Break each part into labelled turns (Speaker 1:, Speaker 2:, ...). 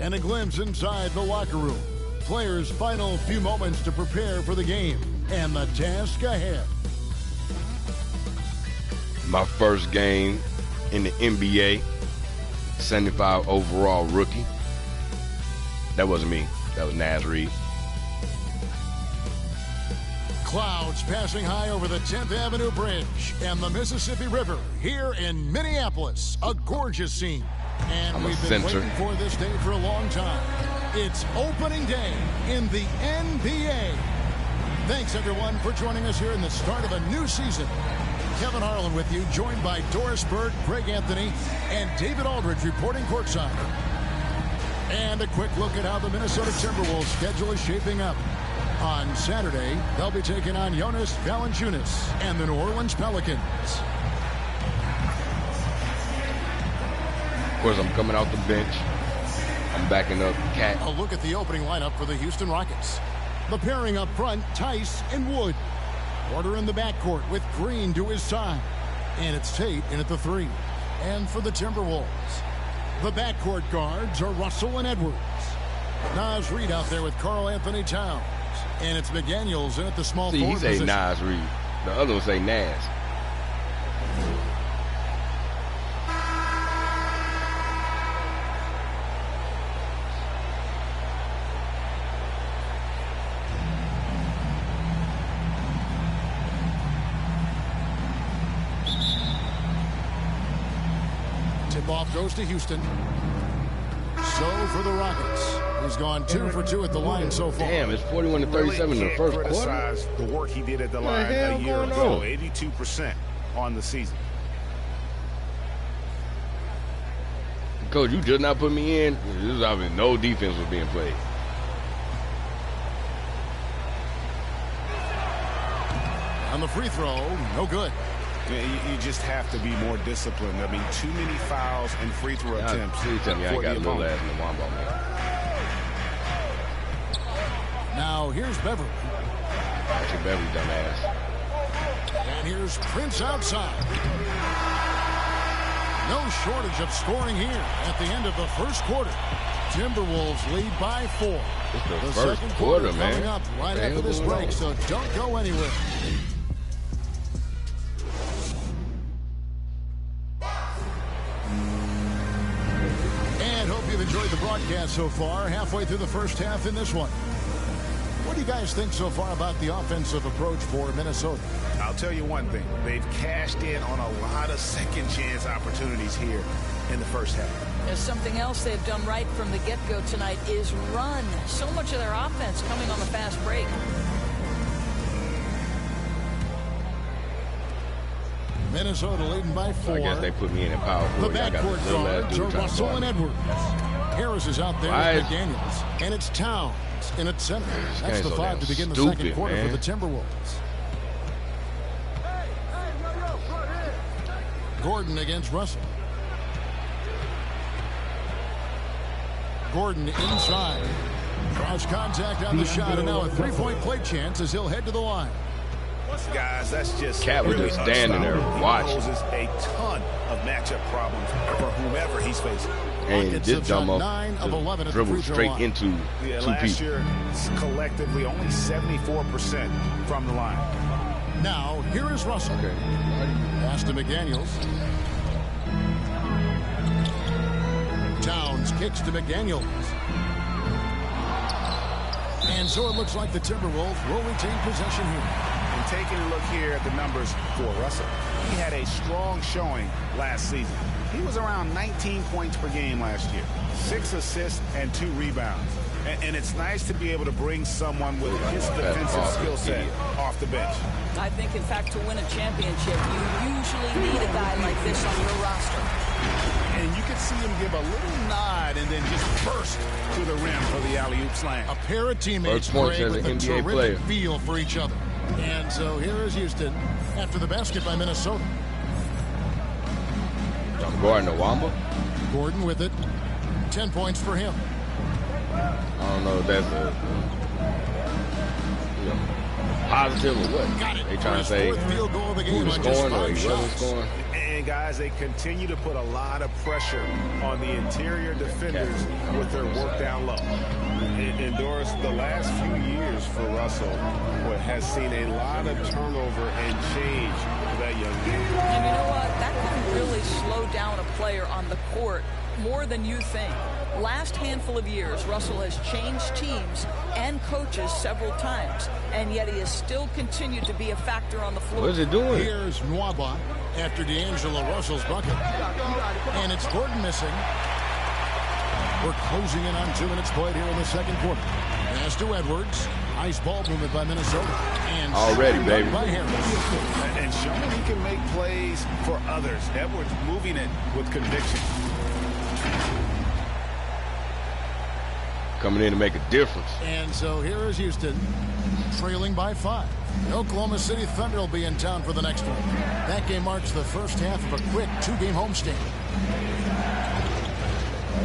Speaker 1: and a glimpse inside the locker room. Players' final few moments to prepare for the game and the task ahead.
Speaker 2: My first game in the NBA, 75 overall rookie. That wasn't me. That was Naz Reid.
Speaker 1: Clouds passing high over the 10th Avenue Bridge and the Mississippi River here in Minneapolis. A gorgeous scene. And we've been waiting for this day for a long time. It's opening day in the NBA. Thanks, everyone, for joining us here in the start of a new season. Kevin Harlan with you, joined by Doris Bird, Greg Anthony, and David Aldridge reporting courtside. And a quick look at how the Minnesota Timberwolves schedule is shaping up. On Saturday, they'll be taking on Jonas Valanciunas and the New Orleans Pelicans.
Speaker 2: Of course, I'm coming out the bench. I'm backing up Cat.
Speaker 1: A look at the opening lineup for the Houston Rockets. The pairing up front, Tice and Wood. Porter in the backcourt with Green to his side. And it's Tate in at the 3. And for the Timberwolves, the backcourt guards are Russell and Edwards. Naz Reid out there with Karl-Anthony Towns. And it's McDaniels in at the small forward position.
Speaker 2: He say Naz Reid. The other one say Naz.
Speaker 1: Tip-off goes to Houston. So for the Rockets, he's gone 2 for 2 at the line so far.
Speaker 2: Damn, it's 41-37 in the first quarter.
Speaker 3: The work he did at the line a year ago, 82% on the season.
Speaker 2: Coach, you just not put me in. This is obviously no defense was being played.
Speaker 1: On the free throw, no good.
Speaker 3: You just have to be more disciplined. I mean, too many fouls and free throw attempts.
Speaker 2: Please tell me I got a little ass in the Wombo, man.
Speaker 1: Now here's Beverly.
Speaker 2: That's your Beverly, dumbass.
Speaker 1: And here's Prince outside. No shortage of scoring here at the end of the first quarter. Timberwolves lead by 4.
Speaker 2: It's the
Speaker 1: second
Speaker 2: first quarter, man.
Speaker 1: Coming up right after this break, so don't go anywhere. Enjoyed the broadcast so far, halfway through the first half in this one. What do you guys think so far about the offensive approach for Minnesota?
Speaker 3: I'll tell you one thing. They've cashed in on a lot of second chance opportunities here in the first half.
Speaker 4: There's something else they've done right from the get-go tonight is run. So much of their offense coming on the fast break.
Speaker 1: Minnesota leading by 4.
Speaker 2: I guess they put me in power forward.
Speaker 1: The backcourt guards are Russell and Edwards. Harris is out there with McDaniels. And it's Towns in at center. That's the 5 to begin the second quarter for the Timberwolves. Gordon against Russell. Gordon inside. Cross contact on the shot, and now a three-point play chance as he'll head to the line.
Speaker 3: Guys, that's just
Speaker 2: Cat was just standing there watching.
Speaker 3: He poses a ton of matchup problems for whomever he's facing.
Speaker 2: And this dumbo
Speaker 1: 9 of 11 at the
Speaker 2: dribbled
Speaker 1: free throw
Speaker 2: straight
Speaker 1: line.
Speaker 2: into
Speaker 3: last
Speaker 2: 2 people.
Speaker 3: year, collectively only 74% from the line.
Speaker 1: Now, here is Russell.
Speaker 2: Okay.
Speaker 1: Pass to McDaniels. Towns kicks to McDaniels. And so it looks like the Timberwolves will retain possession here.
Speaker 3: And taking a look here at the numbers for Russell, he had a strong showing last season. He was around 19 points per game last year, 6 assists and 2 rebounds. And it's nice to be able to bring someone with his defensive skill set off the bench.
Speaker 4: I think, in fact, to win a championship, you usually need a guy like this on your roster.
Speaker 3: And you could see him give a little nod and then just burst to the rim for the alley-oop slam.
Speaker 1: A pair of teammates playing with a terrific feel for each other. And so here is Houston after the basket by Minnesota.
Speaker 2: Gordon Nwamba.
Speaker 1: Gordon with it. 10 points for him.
Speaker 2: I don't know if that's a positive or what.
Speaker 1: Got it.
Speaker 2: They trying to say
Speaker 1: field goal of the game
Speaker 2: who was scoring or he wasn't scoring.
Speaker 3: And And, guys, they continue to put a lot of pressure on the interior defenders with their work down low. And Doris, the last few years for Russell has seen a lot of turnover and change for that young man.
Speaker 4: And you know what? That can really slow down a player on the court more than you think. Last handful of years, Russell has changed teams and coaches several times, and yet he has still continued to be a factor on the floor.
Speaker 2: What is he doing?
Speaker 1: Here's Nwaba after D'Angelo Russell's bucket. And it's Gordon missing. We're closing in on 2 minutes played here in the second quarter. Pass to Edwards. Nice ball movement by Minnesota. And
Speaker 2: already, baby.
Speaker 1: By Harris.
Speaker 3: And showing he can make plays for others. Edwards moving it with conviction.
Speaker 2: Coming in to make a difference.
Speaker 1: And so here is Houston, trailing by 5. The Oklahoma City Thunder will be in town for the next one. That game marks the first half of a quick 2-game homestand.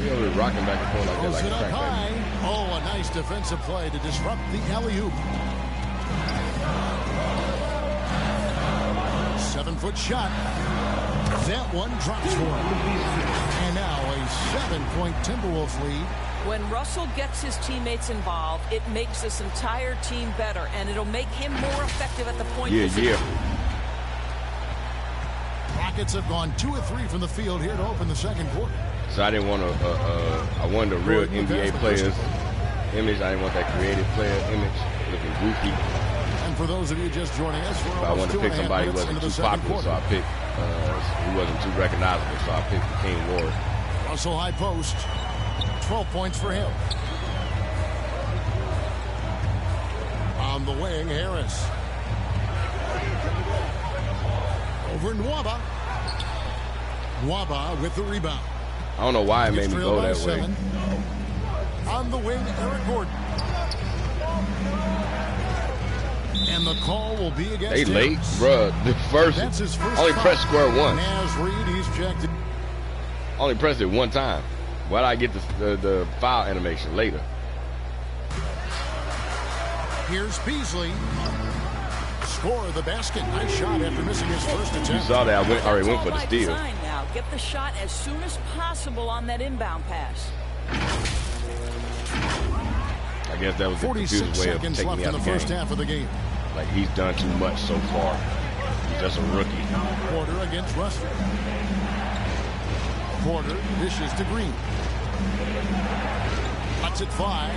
Speaker 2: You're really rocking back and forth like that,
Speaker 1: Throws it
Speaker 2: like
Speaker 1: up high. Oh, a nice defensive play to disrupt the alley-oop. 7-foot shot. That one drops for him. And now a 7-point Timberwolves lead.
Speaker 4: When Russell gets his teammates involved, it makes this entire team better, and it'll make him more effective at the point.
Speaker 1: Rockets have gone 2 of 3 from the field here to open the second quarter.
Speaker 2: So I didn't want I wanted a real NBA player's image. I didn't want that creative player image looking goofy.
Speaker 1: And for those of you just joining us,
Speaker 2: I wanted to pick somebody who wasn't too popular, so I picked who wasn't too recognizable, so I picked Hakim Warrick.
Speaker 1: Russell high post. 12 points for him. On the wing, Harris. Over Nwaba. Nwaba with the rebound.
Speaker 2: I don't know why it made me go that way.
Speaker 1: On the wing, Eric Gordon. And the call will be against
Speaker 2: They late, bruh. The
Speaker 1: That's his first
Speaker 2: only pressed square once.
Speaker 1: As Reed, he's checked it.
Speaker 2: Only pressed it one time. Why did I get the foul animation later?
Speaker 1: Here's Beasley. Score the basket. Nice shot after missing his first attempt.
Speaker 2: You saw that. I already went for the steal.
Speaker 4: Now get the shot as soon as possible on that inbound pass.
Speaker 2: I guess that was the confused way of taking me out of the
Speaker 1: first half of the game.
Speaker 2: Like, he's done too much so far. He's just a rookie.
Speaker 1: Porter against Russell. Porter dishes to Green. Lets it fly.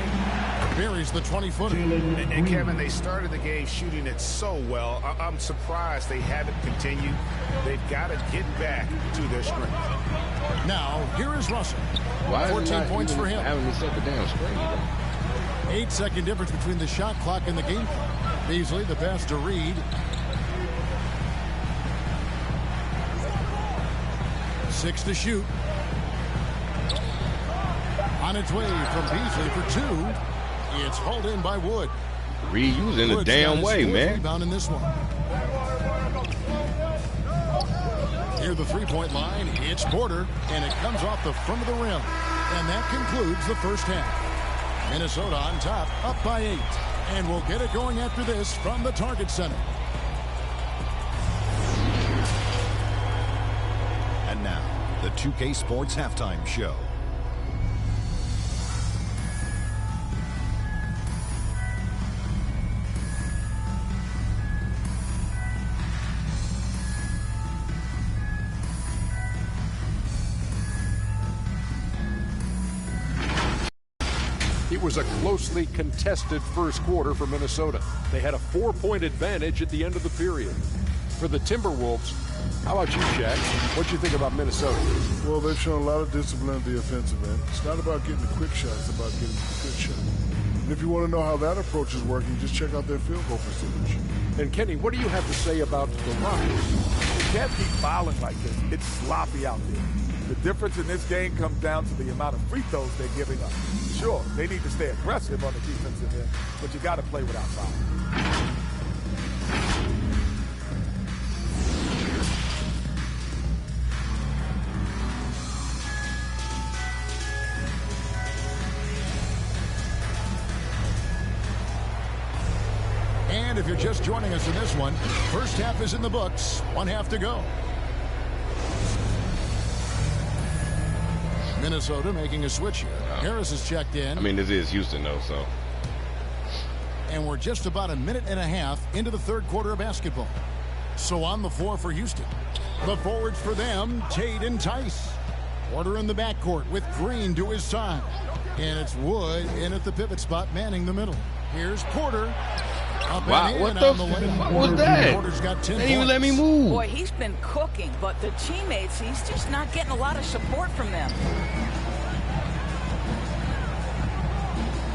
Speaker 1: Buries the 20-footer.
Speaker 3: And Kevin, they started the game shooting it so well. I'm surprised they haven't continued. They've got to get back to their strength.
Speaker 1: Now, here is Russell.
Speaker 2: Why
Speaker 1: 14 points for him.
Speaker 2: Having me set the damn screen.
Speaker 1: 8-second difference between the shot clock and the game clock. Beasley, the pass to Reed. 6 to shoot. On its way from Beasley for 2. It's hauled in by Wood.
Speaker 2: Reed, you was in the damn way, man.
Speaker 1: Rebound in this one. Near the three-point line, it's Porter, and it comes off the front of the rim. And that concludes the first half. Minnesota on top, up by 8. And we'll get it going after this from the Target Center.
Speaker 5: And now, the 2K Sports Halftime Show.
Speaker 6: It was a closely contested first quarter for Minnesota. They had a 4-point advantage at the end of the period. For the Timberwolves, how about you, Shaq? What you think about Minnesota?
Speaker 7: Well, they've shown a lot of discipline at the offensive end. It's not about getting the quick shots, it's about getting the good shot. And if you want to know how that approach is working, just check out their field goal percentage.
Speaker 6: And Kenny, what do you have to say about the Rockets?
Speaker 8: You can't keep fouling like this. It's sloppy out there. The difference in this game comes down to the amount of free throws they're giving up. Sure, they need to stay aggressive on the defensive end, but you got to play without fouling.
Speaker 1: And if you're just joining us in this one, first half is in the books. 1 half to go. Minnesota making a switch here. Harris is checked in.
Speaker 2: I mean, this is Houston, though, so.
Speaker 1: And we're just about a minute and a half into the third quarter of basketball. So on the floor for Houston. The forwards for them, Tate and Tice. Porter in the backcourt with Green to his side. And it's Wood in at the pivot spot, manning the middle. Here's Porter.
Speaker 2: Wow, what the fuck was that?
Speaker 1: Porter's got 10
Speaker 2: they didn't even let me move.
Speaker 4: Boy, he's been cooking, but the teammates, he's just not getting a lot of support from them.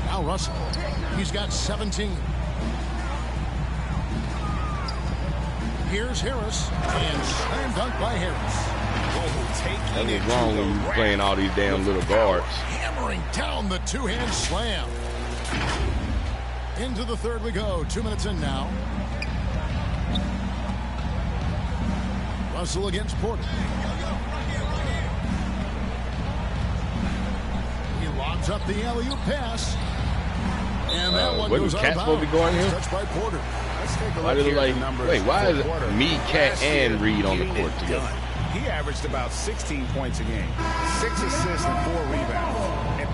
Speaker 1: Now Russell. He's got 17. Here's Harris. And slam dunk by Harris.
Speaker 2: That was wrong when you playing all these damn little guards.
Speaker 1: Hammering down the two-hand slam. Into the third we go. 2 minutes in now. Russell against Porter. He lobs up the alley-oop pass. And that one goes out of bounds.
Speaker 2: Supposed to be going here?
Speaker 1: Touched by Porter.
Speaker 3: Let's take a
Speaker 2: Why
Speaker 3: look
Speaker 2: did
Speaker 3: here
Speaker 2: it
Speaker 3: at the numbers.
Speaker 2: wait, why is
Speaker 3: Porter.
Speaker 2: it me, Cat, and Reed on the court together?
Speaker 3: He averaged about 16 points a game, 6 assists and 4 rebounds.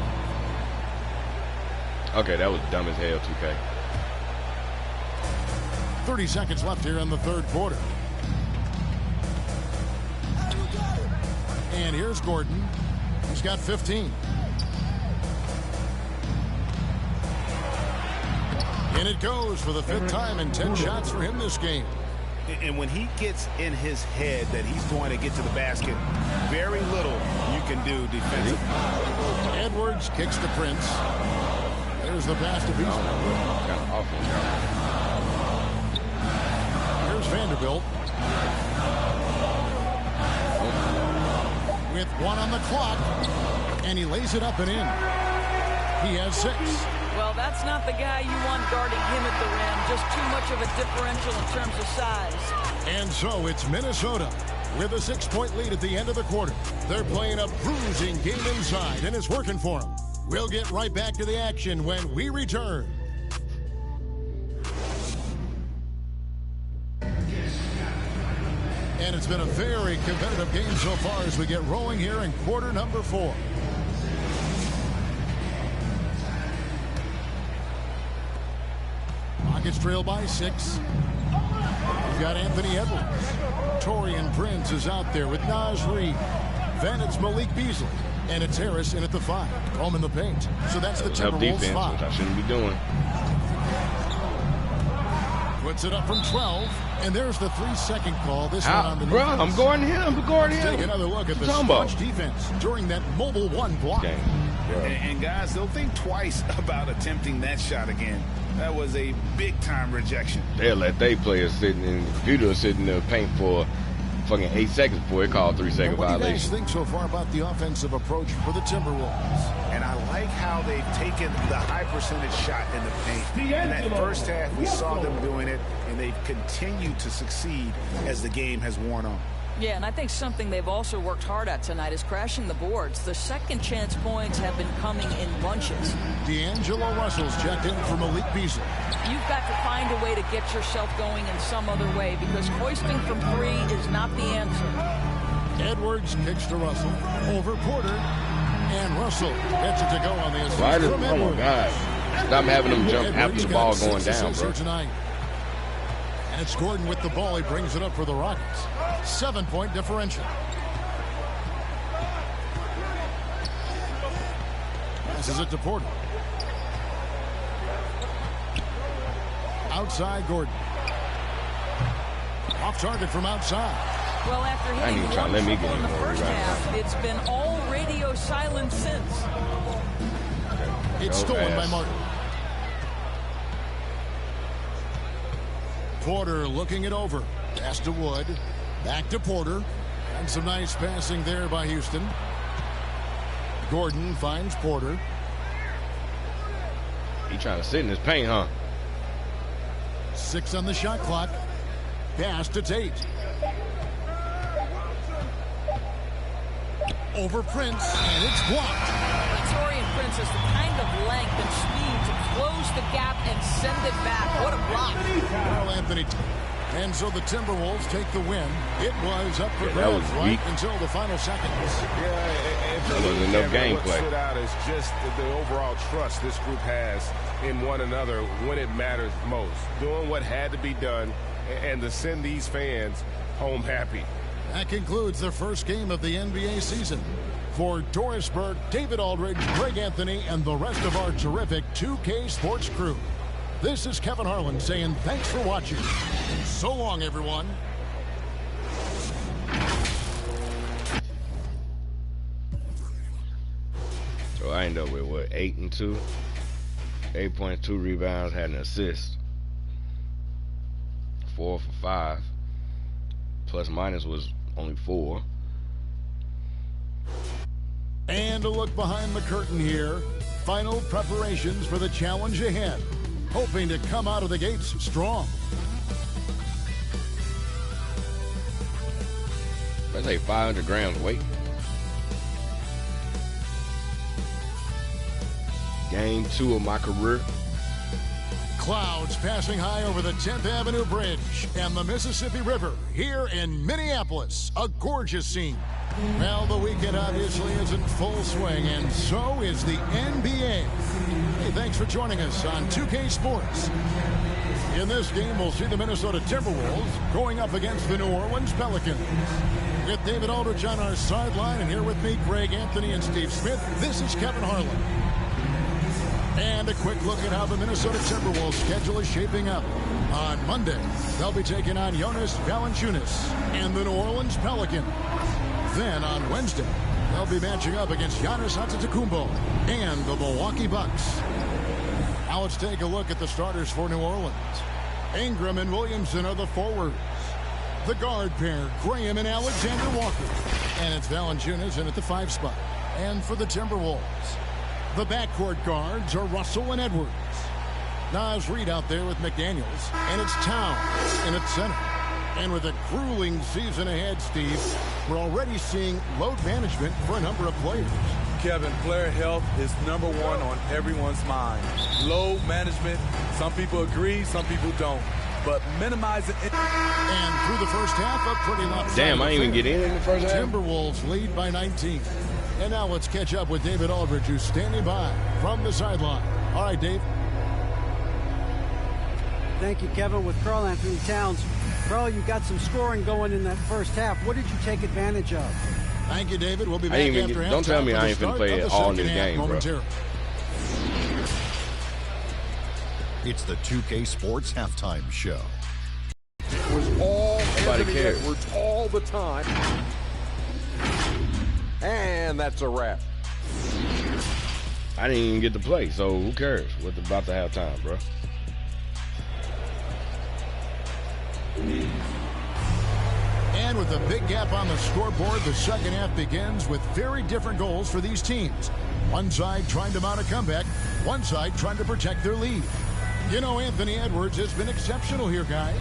Speaker 2: Okay, that was dumb as hell, 2K.
Speaker 1: 30 seconds left here in the third quarter. And here's Gordon. He's got 15. And it goes for the 5th time and 10 shots for him this game.
Speaker 3: And when he gets in his head that he's going to get to the basket, very little you can do defensively.
Speaker 1: Edwards kicks to Prince. There's the pass to Beasley.
Speaker 2: Kind of awful.
Speaker 1: Here's Vanderbilt. With 1 on the clock. And he lays it up and in. He has 6.
Speaker 4: Well, that's not the guy you want guarding him at the rim. Just too much of a differential in terms of size.
Speaker 1: And so it's Minnesota with a 6-point lead at the end of the quarter. They're playing a bruising game inside, and it's working for them. We'll get right back to the action when we return. And it's been a very competitive game so far as we get rolling here in quarter number 4. Rockets trail by 6. We've got Anthony Edwards. Taurean Prince is out there with Naz Reid. Then it's Malik Beasley. And it's Harris in at the 5. Home in the paint. So that's the Timberwolves
Speaker 2: defense,
Speaker 1: 5.
Speaker 2: which I shouldn't be doing.
Speaker 1: Puts it up from 12. And there's the 3-second call. This one on the
Speaker 2: bro,
Speaker 1: defense.
Speaker 2: I'm going here. I'm going here.
Speaker 1: Take another look at the staunch defense during that mobile 1 block.
Speaker 2: Okay.
Speaker 3: And guys, they'll think twice about attempting that shot again. That was a big-time rejection.
Speaker 2: They'll let they players sitting in the computer sitting in the paint for fucking 8 seconds before it called 3-second
Speaker 1: What do you guys
Speaker 2: violation.
Speaker 1: think so far about the offensive approach for the Timberwolves?
Speaker 3: And I like how they've taken the high percentage shot in the paint. In that first half, we saw them doing it, and they've continued to succeed as the game has worn on.
Speaker 4: Yeah, and I think something they've also worked hard at tonight is crashing the boards. The second chance points have been coming in bunches.
Speaker 1: D'Angelo Russell's checked in for Malik Beasley.
Speaker 4: You've got to find a way to get yourself going in some other way because hoisting from 3 is not the answer.
Speaker 1: Edwards kicks to Russell. Over Porter. And Russell gets it to go on the assist
Speaker 2: Why
Speaker 1: from
Speaker 2: oh
Speaker 1: Edwards.
Speaker 2: my God. Stop having them jump after the ball going down, bro.
Speaker 1: Tonight. And it's Gordon with the ball. He brings it up for the Rockets. 7-point differential. Passes it to Porter. Outside Gordon. Off target from outside.
Speaker 4: Well, after hitting
Speaker 2: ain't even trying
Speaker 4: one
Speaker 2: to let me
Speaker 4: triple
Speaker 2: get
Speaker 4: in the
Speaker 2: any more
Speaker 4: first
Speaker 2: rebounds.
Speaker 4: half, it's been all radio silence since.
Speaker 1: It's stolen by Martin. Porter looking it over. Pass to Wood. Back to Porter. And some nice passing there by Houston. Gordon finds Porter.
Speaker 2: He trying to sit in his paint, huh?
Speaker 1: 6 on the shot clock. Pass to Tate. Over Prince, and it's blocked.
Speaker 4: Taurean Prince has the kind of length and speed to close the gap and send it back. What a block.
Speaker 1: Karl-Anthony And so the Timberwolves take the win. It was up for grabs right until the final seconds.
Speaker 2: Yeah, there wasn't enough gameplay.
Speaker 9: What stood out is just the overall trust this group has in one another when it matters most. Doing what had to be done and to send these fans home happy.
Speaker 1: That concludes the first game of the NBA season. For Doris Burke, David Aldridge, Greg Anthony, and the rest of our terrific 2K Sports crew, this is Kevin Harlan saying thanks for watching. So long, everyone.
Speaker 2: So I ended up with, what, 8 and 2? 8 points, 2 rebounds, had an assist. 4 for 5. Plus minus was only 4.
Speaker 1: And a look behind the curtain here. Final preparations for the challenge ahead. Hoping to come out of the gates strong.
Speaker 2: Let's say 500 grams weight. Game 2 of my career.
Speaker 1: Clouds passing high over the 10th Avenue Bridge and the Mississippi River here in Minneapolis. A gorgeous scene. Well, the weekend obviously is in full swing, and so is the NBA. Hey, thanks for joining us on 2K Sports. In this game, we'll see the Minnesota Timberwolves going up against the New Orleans Pelicans. With David Aldridge on our sideline, and here with me, Greg Anthony and Steve Smith, this is Kevin Harlan. And a quick look at how the Minnesota Timberwolves schedule is shaping up. On Monday, they'll be taking on Jonas Valanciunas and the New Orleans Pelicans. Then on Wednesday, they'll be matching up against Giannis Antetokounmpo and the Milwaukee Bucks. Now let's take a look at the starters for New Orleans. Ingram and Williamson are the forwards. The guard pair, Graham and Alexander Walker. And it's Valanciunas in at the 5 spot. And for the Timberwolves, the backcourt guards are Russell and Edwards. Naz Reid out there with McDaniels. And it's Towns in at center. And with a grueling season ahead, Steve, we're already seeing load management for a number of players.
Speaker 8: Kevin, player health is number one on everyone's mind. Load management, some people agree, some people don't. But minimizing it.
Speaker 1: And through the first half, a pretty lopsided.
Speaker 2: Damn, I didn't even get in the first half.
Speaker 1: Timberwolves lead by 19. And now let's catch up with David Aldridge, who's standing by from the sideline. All right, Dave.
Speaker 10: Thank you, Kevin. With Karl-Anthony Towns. Karl, you got some scoring going in that first half. What did you take advantage of?
Speaker 1: Thank you, David. We'll be back after halftime.
Speaker 2: Don't tell me I ain't finna play it all in this game, bro.
Speaker 5: It's the 2K Sports Halftime Show.
Speaker 6: It was all Anthony Edwards all the time. And that's a wrap.
Speaker 2: I didn't even get to play, so who cares? What's about the halftime, bro?
Speaker 1: And with a big gap on the scoreboard, the second half begins with very different goals for these teams. One side trying to mount a comeback, one side trying to protect their lead. You know, Anthony Edwards has been exceptional here, guys.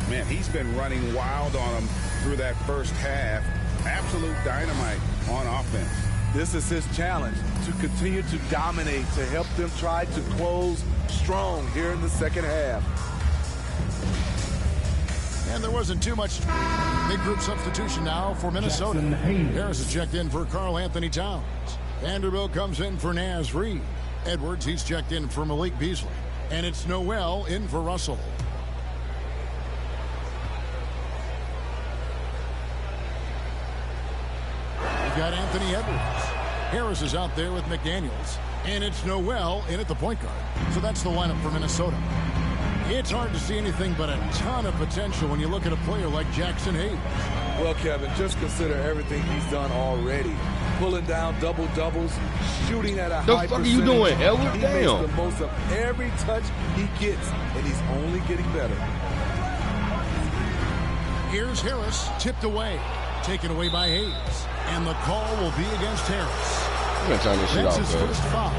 Speaker 3: Man, he's been running wild on them through that first half. Absolute dynamite on offense.
Speaker 8: This is his challenge, to continue to dominate, to help them try to close strong here in the second half.
Speaker 1: And there wasn't too much big group substitution now for Minnesota. Harris is checked in for Karl-Anthony Towns. Vanderbilt comes in for Naz Reid. Edwards, he's checked in for Malik Beasley. And it's Noel in for Russell. We've got Anthony Edwards. Harris is out there with McDaniels. And it's Noel in at the point guard. So that's the lineup for Minnesota. It's hard to see anything but a ton of potential when you look at a player like Jackson Hayes.
Speaker 8: Well, Kevin, just consider everything he's done already. Pulling down double-doubles, shooting at a high percentage.
Speaker 2: The fuck are you doing, Edward?
Speaker 8: He
Speaker 2: Damn.
Speaker 8: makes the most of every touch he gets, and he's only getting better.
Speaker 1: Here's Harris, tipped away, taken away by Hayes. And the call will be against Harris.
Speaker 2: I'm going to turn this shit off,
Speaker 1: That's his first foul.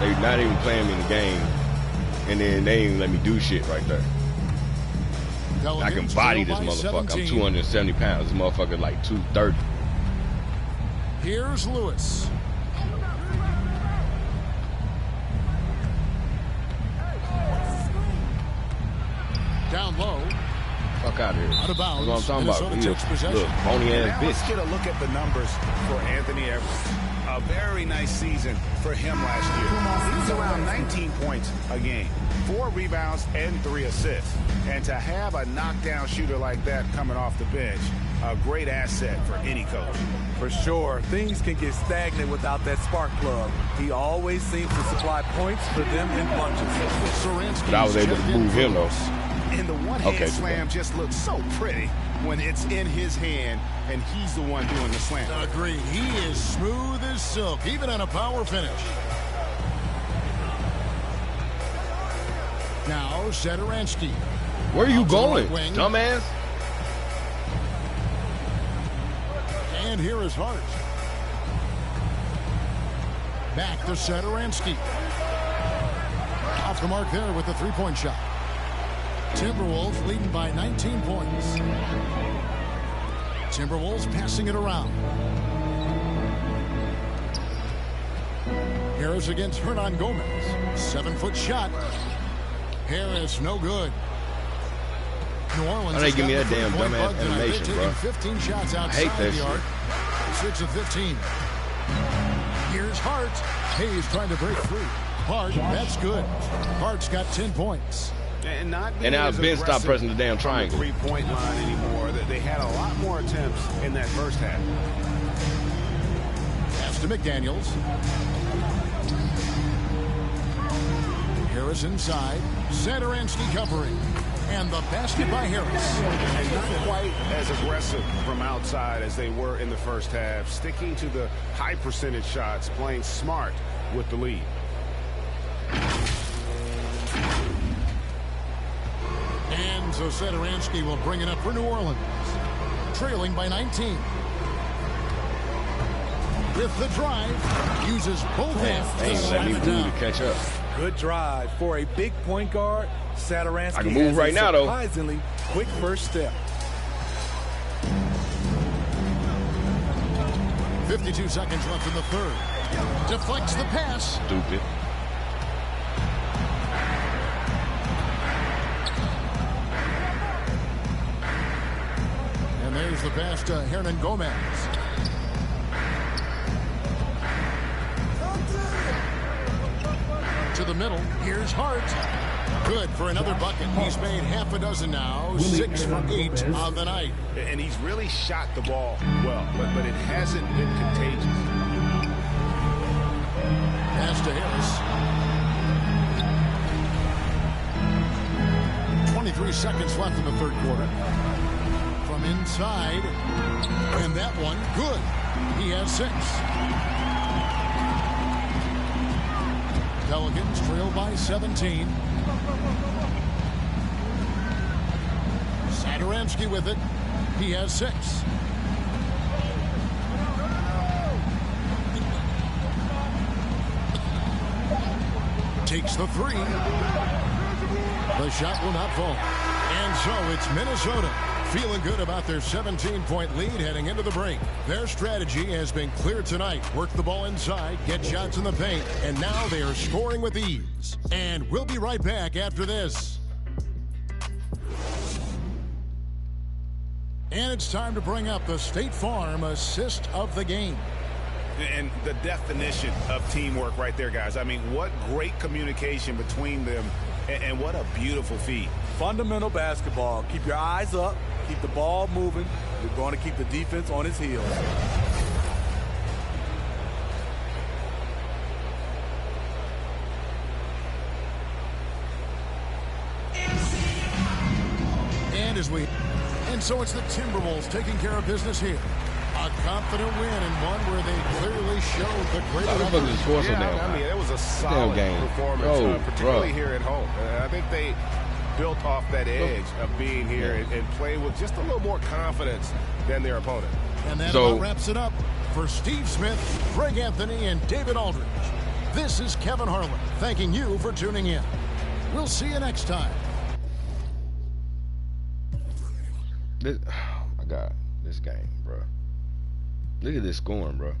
Speaker 2: They're not even playing me in the game. And then they didn't let me do shit right there. I can body this motherfucker. 17. I'm 270 pounds. This motherfucker like 230.
Speaker 1: Here's Lewis. Down low.
Speaker 2: fuck out of here.
Speaker 1: Out of bounds.
Speaker 2: That's what I'm talking about. Look, phony ass bitch.
Speaker 3: Let's get a look at the numbers for Anthony Edwards. A very nice season for him last year. He was around 19 points a game, 4 rebounds and 3 assists. And to have a knockdown shooter like that coming off the bench, a great asset for any coach.
Speaker 8: For sure. Things can get stagnant without that spark plug. He always seems to supply points for them in bunches.
Speaker 2: But I was able to move him, though.
Speaker 3: And the one-hand slam just looks so pretty when it's in his hand and he's the one doing the slam.
Speaker 1: Agreed. He is smooth as silk, even on a power finish. Now, Satoransky.
Speaker 2: Where are you going, dumbass?
Speaker 1: And here is Hart. Back to Satoransky. Off the mark there with the three-point shot. Timberwolves leading by 19 points. Timberwolves passing it around. Harris against Hernan Gomez. 7-foot shot. Harris, no good. New Orleans.
Speaker 2: Why they give me that damn dumbass animation, bro?
Speaker 1: 15 shots outside
Speaker 2: I hate that
Speaker 1: the arc. 6 of 15. Here's Hart. Hayes trying to break free. Hart, that's good. Hart's got 10 points.
Speaker 3: And now
Speaker 2: Ben stopped pressing the damn triangle.
Speaker 3: Three-point line anymore. They had a lot more attempts in that first half.
Speaker 1: Pass to McDaniels. Harris inside. Satoransky covering. And the basket by Harris.
Speaker 3: And not quite as aggressive from outside as they were in the first half. Sticking to the high percentage shots. Playing smart with the lead.
Speaker 1: And so Satoransky will bring it up for New Orleans. Trailing by 19. With the drive. Uses both hands to slam it down.
Speaker 2: To catch up.
Speaker 8: Good drive for a big point guard. Satoransky
Speaker 2: I can move right now, though.
Speaker 8: Surprisingly quick first step.
Speaker 1: 52 seconds left in the third. Deflects the pass.
Speaker 2: Stupid.
Speaker 1: And there's the pass to Hernan Gomez. To the middle. Here's Hart. Good for another bucket. He's made half a dozen now. 6 from 8 on the night.
Speaker 3: And he's really shot the ball well, but it hasn't been contagious.
Speaker 1: Pass to Harris. 23 seconds left in the third quarter. From inside. And that one, good. He has 6. Pelicans trail by 17. Satoransky with it. He has 6. Takes the 3. The shot will not fall. And so it's Minnesota feeling good about their 17-point lead heading into the break. Their strategy has been clear tonight. Work the ball inside, get shots in the paint, and now they are scoring with ease. And we'll be right back after this. And it's time to bring up the State Farm assist of the game.
Speaker 3: And the definition of teamwork right there, guys. I mean, what great communication between them, and what a beautiful feed.
Speaker 8: Fundamental basketball. Keep your eyes up. Keep the ball moving. You're going to keep the defense on its heels.
Speaker 1: And so it's the Timberwolves taking care of business here. A confident win and one where they clearly showed the greater.
Speaker 3: I mean, it was a solid performance, particularly here at home. I think they built off that edge of being here and playing with just a little more confidence than their opponent.
Speaker 1: And that about wraps it up for Steve Smith, Greg Anthony, and David Aldridge. This is Kevin Harlan thanking you for tuning in. We'll see you next time.
Speaker 2: Oh my God, this game, bro. Look at this scoring, bro.